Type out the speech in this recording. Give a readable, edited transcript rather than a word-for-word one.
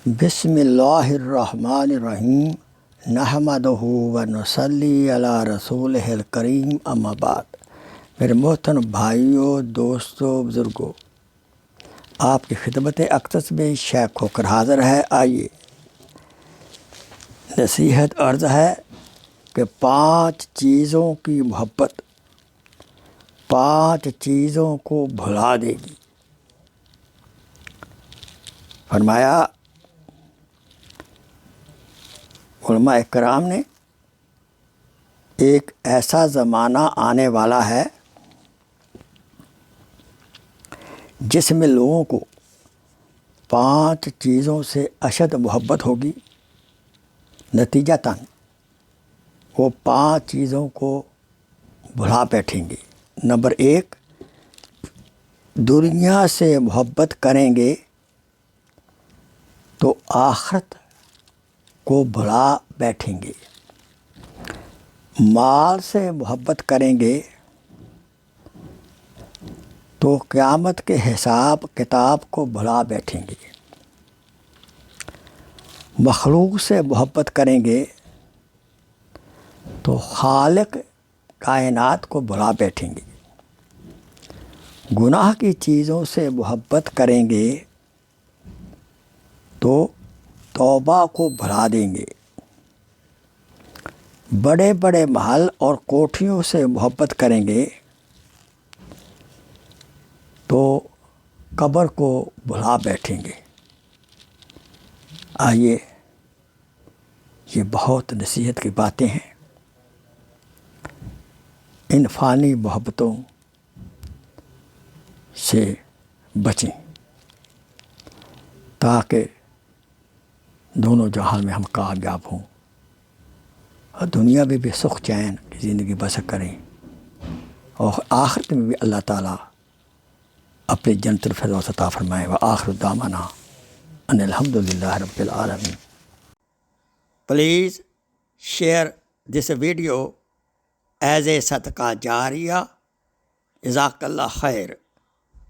بسم اللہ الرحمن الرحیم نحمدہ و نصلی علی رسولہ الکریم اما بعد۔ میرے محترم بھائیوں، دوستوں، بزرگوں، آپ کی خدمت اقدس میں شیخ ہو کر حاضر ہے۔ آئیے، نصیحت عرض ہے کہ 5 چیزوں کی محبت 5 چیزوں کو بھلا دے گی۔ فرمایا علماء کرام نے، ایک ایسا زمانہ آنے والا ہے جس میں لوگوں کو 5 چیزوں سے اشد محبت ہوگی، نتیجتاً وہ 5 چیزوں کو بھلا بیٹھیں گے۔ نمبر 1، دنیا سے محبت کریں گے تو آخرت کو بھلا بیٹھیں گے۔ مال سے محبت کریں گے تو قیامت کے حساب کتاب کو بھلا بیٹھیں گے۔ مخلوق سے محبت کریں گے تو خالق کائنات کو بھلا بیٹھیں گے۔ گناہ کی چیزوں سے محبت کریں گے تو توبہ کو بھلا دیں گے۔ بڑے بڑے محل اور کوٹھیوں سے محبت کریں گے تو قبر کو بھلا بیٹھیں گے۔ آئیے، یہ بہت نصیحت کی باتیں ہیں۔ ان فانی محبتوں سے بچیں تاکہ دونوں جہان میں ہم کامیاب ہوں اور دنیا میں بھی سکھ چین کی زندگی بسر کریں، اور آخرت میں بھی اللہ تعالیٰ اپنے جنت الفردوس عطا فرمائے۔ وآخر دعوانا ان الحمدللہ رب العالمین۔ Please share this video as a صدقہ جاریہ۔ جزاک اللہ خیر۔